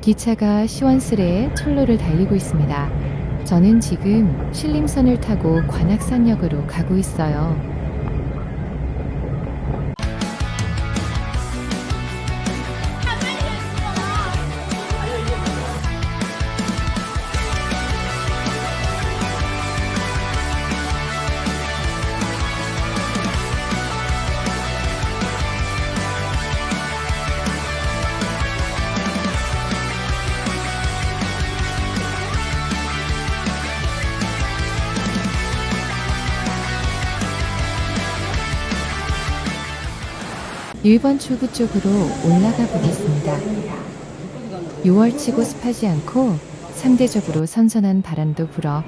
기차가 시원스레 철로를 달리고 있습니다. 저는 지금 신림선을 타고 관악산역으로 가고 있어요. 일본 출구 쪽으로 올라가 보겠습니다. 6월치고 습하지 않고 상대적으로 선선한 바람도 불어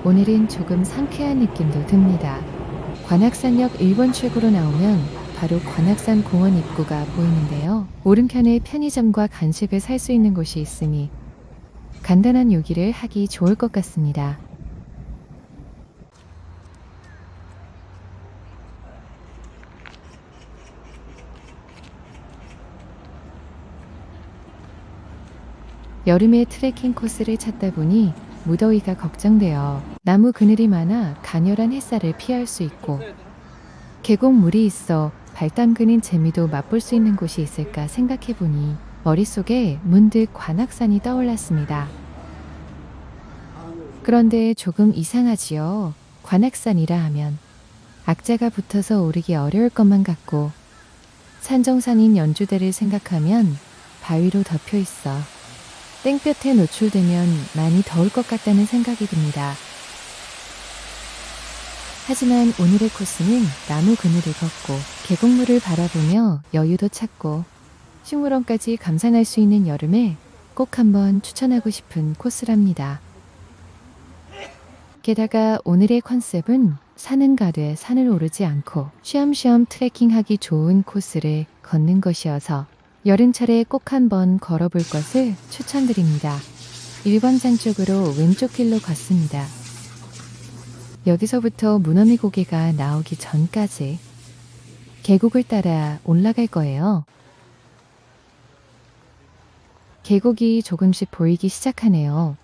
오늘은 조금 상쾌한 느낌도 듭니다. 관악산역 1번 출구로 나오면 바로 관악산 공원 입구가 보이는데요. 오른편에 편의점과 간식을 살 수 있는 곳이 있으니 간단한 요기를 하기 좋을 것 같습니다. 여름에 트레킹 코스를 찾다 보니 무더위가 걱정되어 나무 그늘이 많아 가녀란 햇살을 피할 수 있고 계곡물이 있어 발 담그는 재미도 맛볼 수 있는 곳이 있을까 생각해 보니 머릿속에 문득 관악산이 떠올랐습니다. 그런데 조금 이상하지요. 관악산이라 하면 악재가 붙어서 오르기 어려울 것만 같고 산정산인 연주대를 생각하면 바위로 덮여 있어 땡볕에 노출되면 많이 더울 것 같다는 생각이 듭니다. 하지만 오늘의 코스는 나무 그늘을 걷고 계곡물을 바라보며 여유도 찾고 식물원까지 감상할 수 있는 여름에 꼭 한번 추천하고 싶은 코스랍니다. 게다가 오늘의 컨셉은 산은 가되 산을 오르지 않고 쉬엄쉬엄 트레킹하기 좋은 코스를 걷는 것이어서 여름철에 꼭 한번 걸어볼 것을 추천드립니다. 1번산 쪽으로 왼쪽 길로 걷습니다. 여기서부터 무너미 고개가 나오기 전까지 계곡을 따라 올라갈 거예요. 계곡이 조금씩 보이기 시작하네요.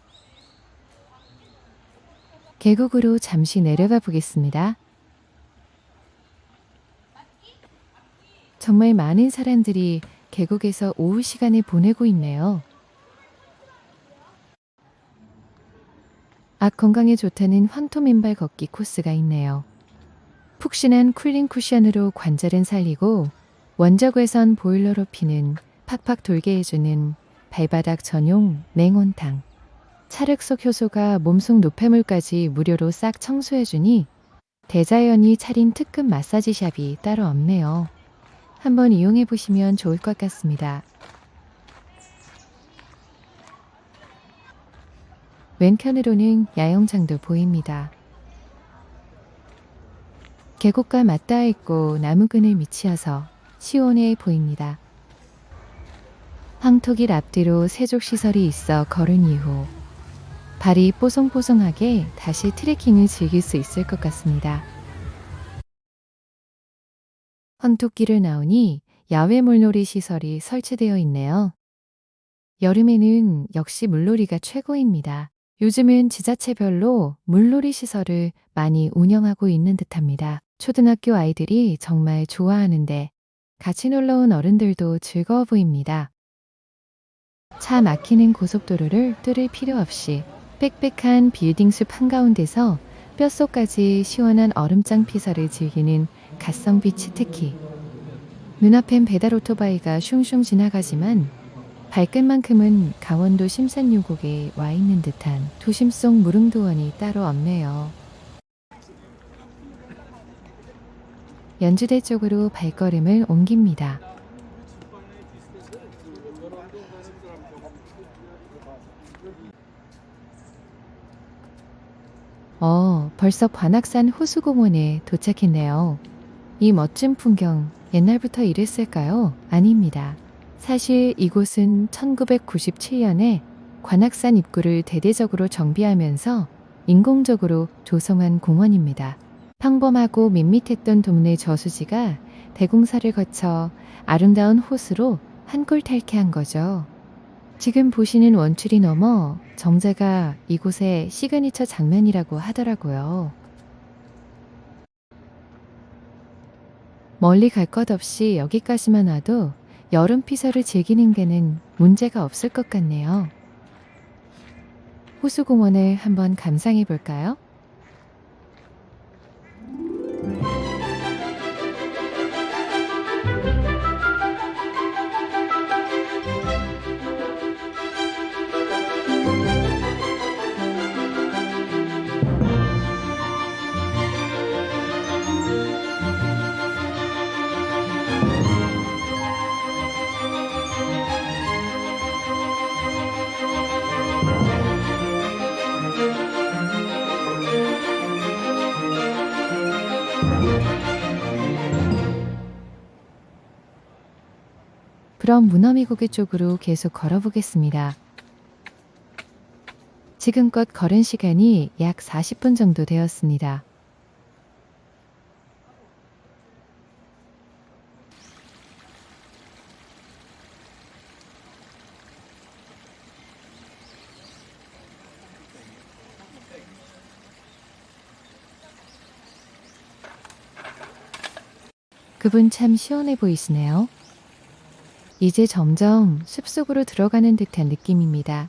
계곡으로 잠시 내려가 보겠습니다. 정말 많은 사람들이 계곡에서 오후 시간을 보내고 있네요. 악 건강에 좋다는 황토 맨발 걷기 코스가 있네요. 푹신한 쿨링 쿠션으로 관절은 살리고 원적외선 보일러로 피는 팍팍 돌게 해주는 발바닥 전용 냉온탕. 찰흙 속 효소가 몸속 노폐물까지 무료로 싹 청소해주니 대자연이 차린 특급 마사지샵이 따로 없네요. 한번 이용해 보시면 좋을 것 같습니다. 왼편으로는 야영장도 보입니다. 계곡과 맞닿아 있고 나무 그늘 밑이어서 시원해 보입니다. 황토길 앞뒤로 세족시설이 있어 걸은 이후 발이 뽀송뽀송하게 다시 트레킹을 즐길 수 있을 것 같습니다. 황토길을 나오니 야외 물놀이 시설이 설치되어 있네요. 여름에는 역시 물놀이가 최고입니다. 요즘은 지자체별로 물놀이 시설을 많이 운영하고 있는 듯합니다. 초등학교 아이들이 정말 좋아하는데 같이 놀러 온 어른들도 즐거워 보입니다. 차 막히는 고속도로를 뚫을 필요 없이 빽빽한 빌딩 숲 한가운데서 뼛속까지 시원한 얼음장 피서를 즐기는 갓성비치 특히 눈앞엔 배달 오토바이가 슝슝 지나가지만 발끝만큼은 강원도 심산유곡에 와 있는 듯한 도심 속 무릉도원이 따로 없네요. 연주대 쪽으로 발걸음을 옮깁니다. 벌써 관악산 호수공원에 도착했네요. 이 멋진 풍경 옛날부터 이랬을까요? 아닙니다. 사실 이곳은 1997년에 관악산 입구를 대대적으로 정비하면서 인공적으로 조성한 공원입니다. 평범하고 밋밋했던 동네 저수지가 대공사를 거쳐 아름다운 호수로 한골탈퇴한 거죠. 지금 보시는 원출이 넘어 정자가 이곳의 시그니처 장면이라고 하더라고요. 멀리 갈 것 없이 여기까지만 와도 여름 피서를 즐기는 데는 문제가 없을 것 같네요. 호수공원을 한번 감상해 볼까요? 그럼 무너미 고개 쪽으로 계속 걸어보겠습니다. 지금껏 걸은 시간이 약 40분 정도 되었습니다. 그분 참 시원해 보이시네요. 이제 점점 숲속으로 들어가는 듯한 느낌입니다.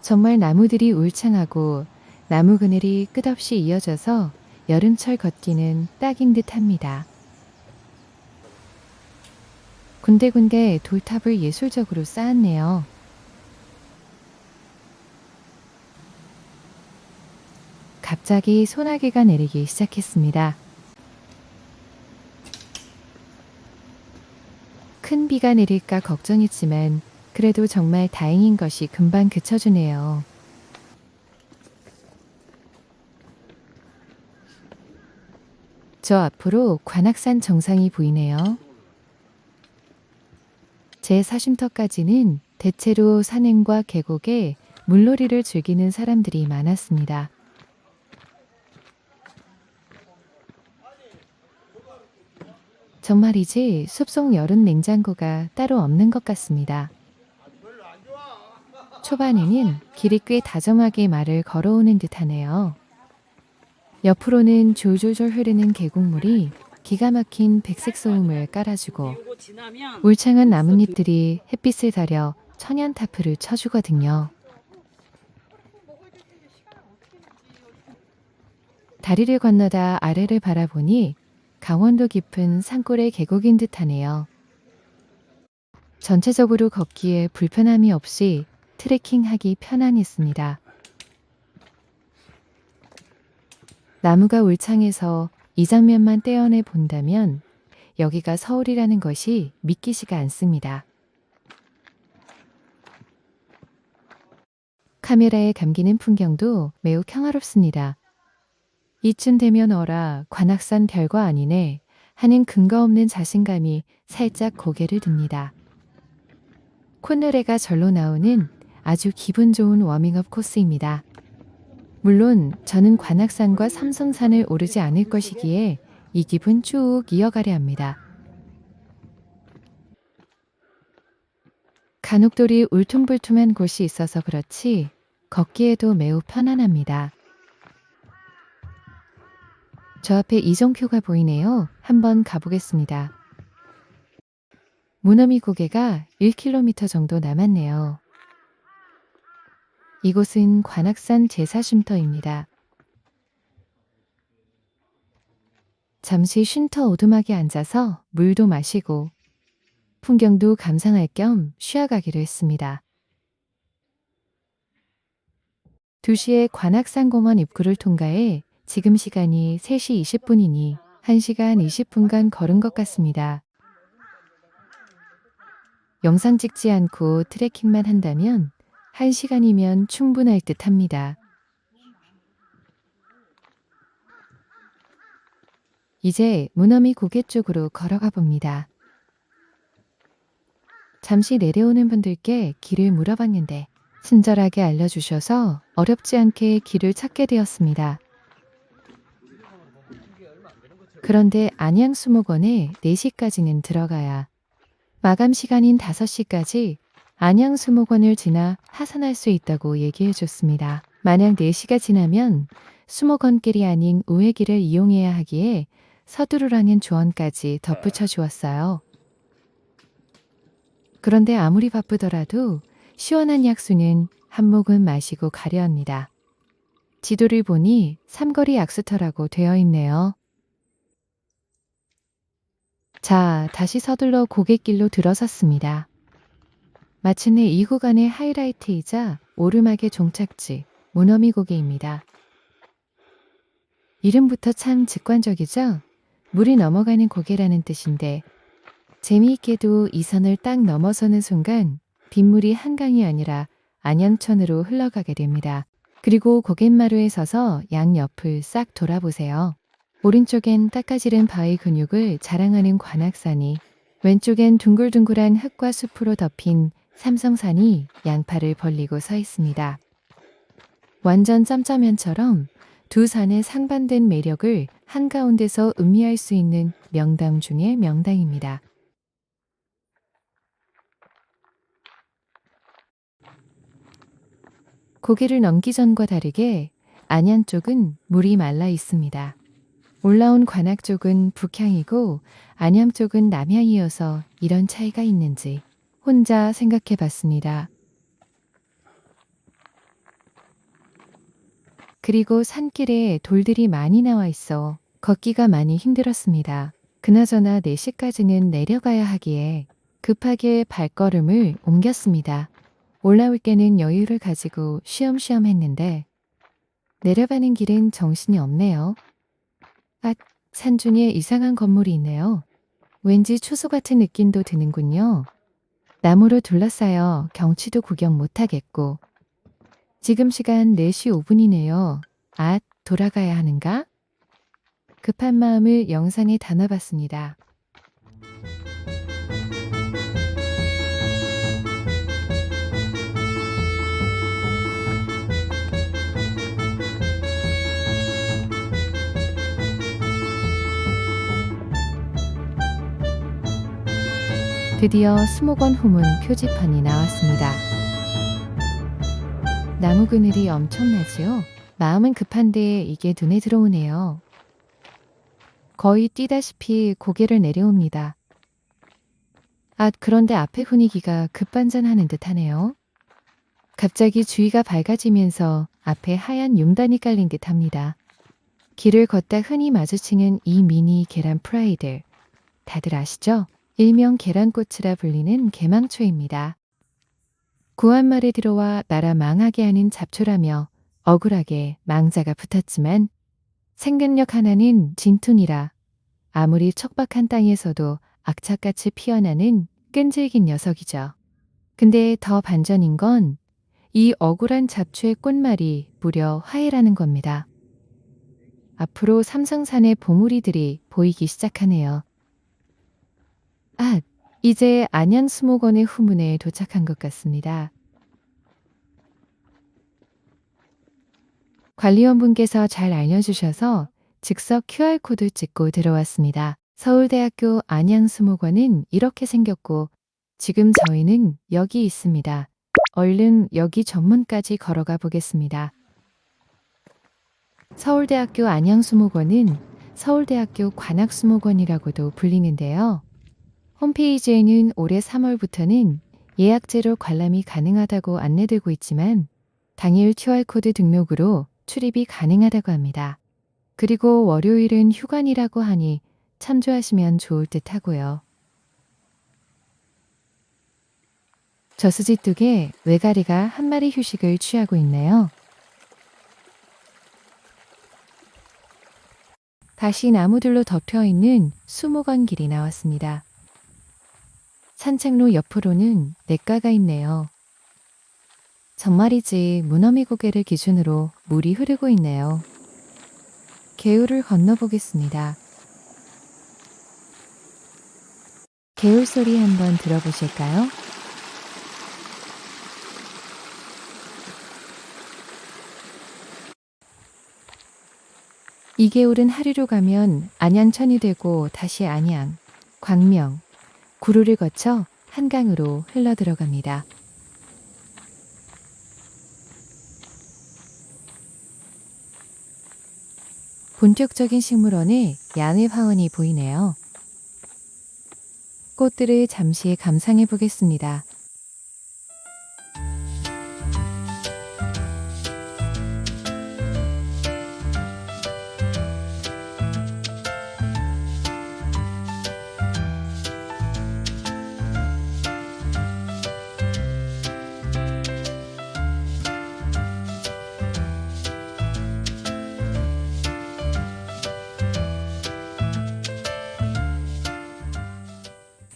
정말 나무들이 울창하고 나무 그늘이 끝없이 이어져서 여름철 걷기는 딱인 듯 합니다. 군데군데 돌탑을 예술적으로 쌓았네요. 갑자기 소나기가 내리기 시작했습니다. 큰 비가 내릴까 걱정했지만 그래도 정말 다행인 것이 금방 그쳐주네요. 저 앞으로 관악산 정상이 보이네요. 제 사쉼터까지는 대체로 산행과 계곡에 물놀이를 즐기는 사람들이 많았습니다. 정말이지 숲속 여름 냉장고가 따로 없는 것 같습니다. 초반에는 길이 꽤 다정하게 말을 걸어오는 듯하네요. 옆으로는 졸졸졸 흐르는 계곡물이 기가 막힌 백색 소음을 깔아주고 울창한 나뭇잎들이 햇빛을 가려 천연 타프를 쳐주거든요. 다리를 건너다 아래를 바라보니 강원도 깊은 산골의 계곡인 듯하네요. 전체적으로 걷기에 불편함이 없이 트레킹하기 편안했습니다. 나무가 울창해서 이 장면만 떼어내 본다면 여기가 서울이라는 것이 믿기지가 않습니다. 카메라에 감기는 풍경도 매우 평화롭습니다. 이쯤 되면 어라 관악산 별거 아니네 하는 근거 없는 자신감이 살짝 고개를 듭니다. 콧노래가 절로 나오는 아주 기분 좋은 워밍업 코스입니다. 물론 저는 관악산과 삼성산을 오르지 않을 것이기에 이 기분 쭉 이어가려 합니다. 간혹돌이 울퉁불퉁한 곳이 있어서 그렇지 걷기에도 매우 편안합니다. 저 앞에 이정표가 보이네요. 한번 가보겠습니다. 무너미 고개가 1km 정도 남았네요. 이곳은 관악산 제사쉼터입니다. 잠시 쉼터 오두막에 앉아서 물도 마시고 풍경도 감상할 겸 쉬어가기로 했습니다. 2시에 관악산 공원 입구를 통과해 지금 시간이 3시 20분이니 1시간 20분간 걸은 것 같습니다. 영상 찍지 않고 트레킹만 한다면 1시간이면 충분할 듯 합니다. 이제 무너미 고개 쪽으로 걸어가 봅니다. 잠시 내려오는 분들께 길을 물어봤는데 친절하게 알려주셔서 어렵지 않게 길을 찾게 되었습니다. 그런데 안양수목원에 4시까지는 들어가야 마감 시간인 5시까지 안양 수목원을 지나 하산할 수 있다고 얘기해 줬습니다. 만약 4시가 지나면 수목원길이 아닌 우회길을 이용해야 하기에 서두르라는 조언까지 덧붙여 주었어요. 그런데 아무리 바쁘더라도 시원한 약수는 한 모금 마시고 가려 합니다. 지도를 보니 삼거리 약수터라고 되어 있네요. 자, 다시 서둘러 고갯길로 들어섰습니다. 마침내 이 구간의 하이라이트이자 오르막의 종착지, 무너미 고개입니다. 이름부터 참 직관적이죠? 물이 넘어가는 고개라는 뜻인데 재미있게도 이 선을 딱 넘어서는 순간 빗물이 한강이 아니라 안양천으로 흘러가게 됩니다. 그리고 고갯마루에 서서 양옆을 싹 돌아보세요. 오른쪽엔 닦아지른 바위 근육을 자랑하는 관악산이, 왼쪽엔 둥글둥글한 흙과 숲으로 덮인 삼성산이 양팔을 벌리고 서 있습니다. 완전 짬짜면처럼 두 산의 상반된 매력을 한가운데서 음미할 수 있는 명당 중의 명당입니다. 고개를 넘기 전과 다르게 안양 쪽은 물이 말라 있습니다. 올라온 관악 쪽은 북향이고 안양 쪽은 남향이어서 이런 차이가 있는지 혼자 생각해 봤습니다. 그리고 산길에 돌들이 많이 나와 있어 걷기가 많이 힘들었습니다. 그나저나 4시까지는 내려가야 하기에 급하게 발걸음을 옮겼습니다. 올라올 때는 여유를 가지고 쉬엄쉬엄 했는데 내려가는 길은 정신이 없네요. 아, 산 중에 이상한 건물이 있네요. 왠지 추수 같은 느낌도 드는군요. 나무로 둘러싸여 경치도 구경 못하겠고. 지금 시간 4시 5분이네요. 아, 돌아가야 하는가? 급한 마음을 영상에 담아봤습니다. 드디어 수목원 후문 표지판이 나왔습니다. 나무 그늘이 엄청나지요? 마음은 급한데 이게 눈에 들어오네요. 거의 뛰다시피 고개를 내려옵니다. 아, 그런데 앞의 분위기가 급반전하는 듯 하네요. 갑자기 주위가 밝아지면서 앞에 하얀 용단이 깔린 듯 합니다. 길을 걷다 흔히 마주치는 이 미니 계란 프라이들. 다들 아시죠? 일명 계란꽃이라 불리는 계망초입니다. 구한말에 들어와 나라 망하게 하는 잡초라며 억울하게 망자가 붙었지만 생근력 하나는 진툰이라 아무리 척박한 땅에서도 악착같이 피어나는 끈질긴 녀석이죠. 근데 더 반전인 건 이 억울한 잡초의 꽃말이 무려 화해라는 겁니다. 앞으로 삼성산의 보물이들이 보이기 시작하네요. 아, 이제 안양수목원의 후문에 도착한 것 같습니다. 관리원분께서 잘 알려주셔서 즉석 QR코드 찍고 들어왔습니다. 서울대학교 안양수목원은 이렇게 생겼고 지금 저희는 여기 있습니다. 얼른 여기 전문까지 걸어가 보겠습니다. 서울대학교 안양수목원은 서울대학교 관악수목원이라고도 불리는데요. 홈페이지에는 올해 3월부터는 예약제로 관람이 가능하다고 안내되고 있지만 당일 QR코드 등록으로 출입이 가능하다고 합니다. 그리고 월요일은 휴관이라고 하니 참조하시면 좋을 듯 하고요. 저수지 뚝에 외가리가 한 마리 휴식을 취하고 있네요. 다시 나무들로 덮여있는 수목원 길이 나왔습니다. 산책로 옆으로는 냇가가 있네요. 정말이지 무너미 고개를 기준으로 물이 흐르고 있네요. 개울을 건너보겠습니다. 개울 소리 한번 들어보실까요? 이 개울은 하류로 가면 안양천이 되고 다시 안양, 광명, 구루를 거쳐 한강으로 흘러 들어갑니다. 본격적인 식물원에 야외 화원이 보이네요. 꽃들을 잠시 감상해 보겠습니다.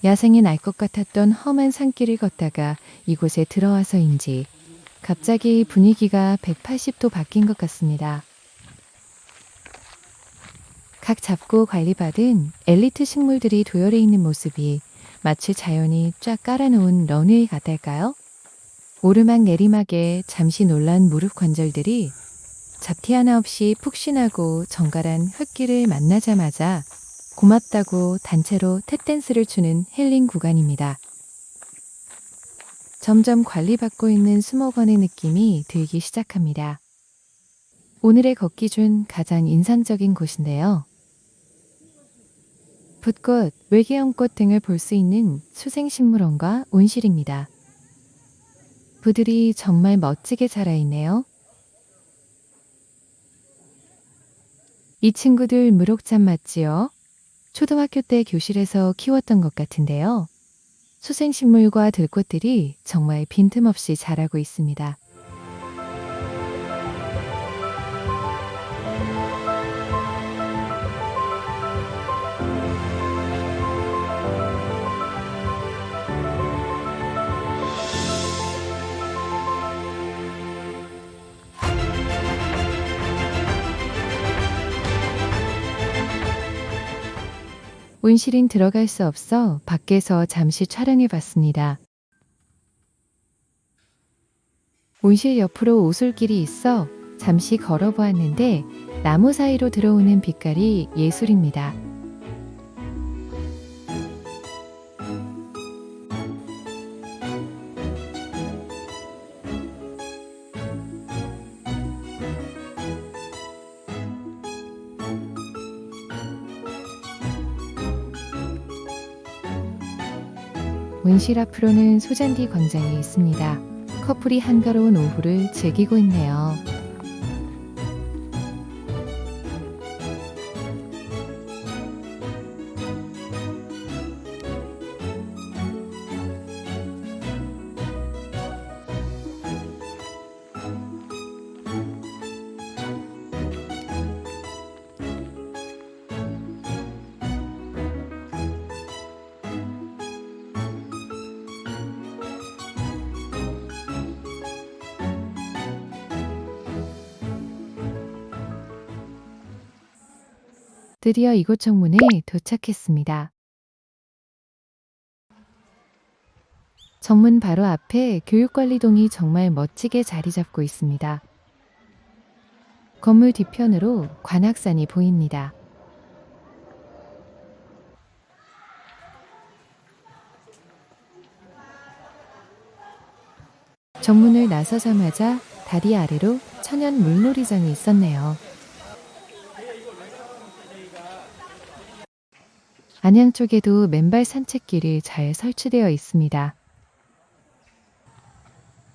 야생에 날 것 같았던 험한 산길을 걷다가 이곳에 들어와서인지 갑자기 분위기가 180도 바뀐 것 같습니다. 각 잡고 관리받은 엘리트 식물들이 도열해 있는 모습이 마치 자연이 쫙 깔아놓은 런웨이 같달까요? 오르막 내리막에 잠시 놀란 무릎 관절들이 잡티 하나 없이 푹신하고 정갈한 흙길을 만나자마자 고맙다고 단체로 탭댄스를 추는 힐링 구간입니다. 점점 관리받고 있는 수목원의 느낌이 들기 시작합니다. 오늘의 걷기 중 가장 인상적인 곳인데요. 붓꽃, 외계연꽃 등을 볼 수 있는 수생식물원과 온실입니다. 부들이 정말 멋지게 자라있네요. 이 친구들 무럭잠 맞지요? 초등학교 때 교실에서 키웠던 것 같은데요. 수생식물과 들꽃들이 정말 빈틈없이 자라고 있습니다. 온실인 들어갈 수 없어 밖에서 잠시 촬영해 봤습니다. 온실 옆으로 오솔길이 있어 잠시 걸어보았는데 나무 사이로 들어오는 빛깔이 예술입니다. 온실 앞으로는 소잔디 광장이 있습니다. 커플이 한가로운 오후를 즐기고 있네요. 드디어 이곳 정문에 도착했습니다. 정문 바로 앞에 교육관리동이 정말 멋지게 자리 잡고 있습니다. 건물 뒤편으로 관악산이 보입니다. 정문을 나서자마자 다리 아래로 천연 물놀이장이 있었네요. 안양 쪽에도 맨발 산책길이 잘 설치되어 있습니다.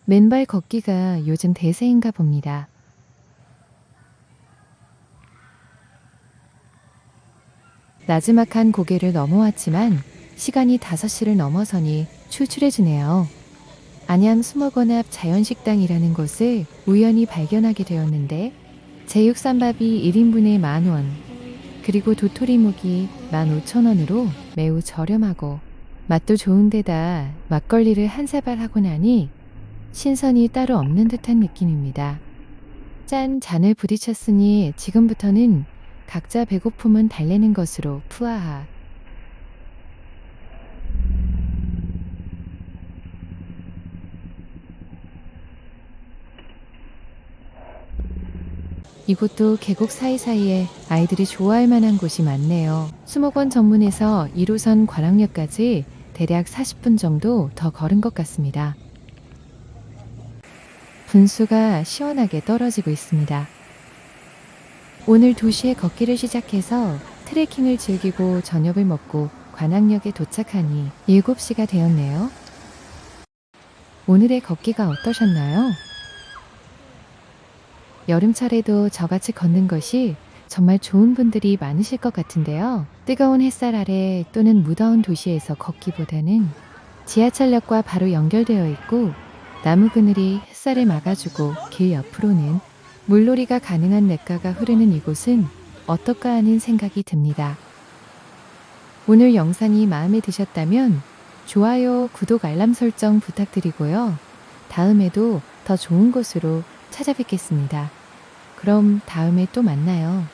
맨발 걷기가 요즘 대세인가 봅니다. 나지막한 고개를 넘어왔지만 시간이 5시를 넘어서니 출출해지네요. 안양 수목원 앞 자연식당이라는 곳을 우연히 발견하게 되었는데 제육쌈밥이 1인분에 10,000원, 그리고 도토리묵이 15,000원으로 매우 저렴하고 맛도 좋은 데다 막걸리를 한 사발 하고 나니 신선이 따로 없는 듯한 느낌입니다. 짠 잔을 부딪혔으니 지금부터는 각자 배고픔은 달래는 것으로 푸아하. 이곳도 계곡 사이사이에 아이들이 좋아할 만한 곳이 많네요. 수목원 정문에서 1호선 관악역까지 대략 40분 정도 더 걸은 것 같습니다. 분수가 시원하게 떨어지고 있습니다. 오늘 도시에 걷기를 시작해서 트레킹을 즐기고 저녁을 먹고 관악역에 도착하니 7시가 되었네요. 오늘의 걷기가 어떠셨나요? 여름철에도 저같이 걷는 것이 정말 좋은 분들이 많으실 것 같은데요. 뜨거운 햇살 아래 또는 무더운 도시에서 걷기보다는 지하철역과 바로 연결되어 있고 나무 그늘이 햇살을 막아주고 길 옆으로는 물놀이가 가능한 냇가가 흐르는 이곳은 어떨까 하는 생각이 듭니다. 오늘 영상이 마음에 드셨다면 좋아요, 구독, 알람 설정 부탁드리고요. 다음에도 더 좋은 곳으로 찾아뵙겠습니다. 그럼 다음에 또 만나요.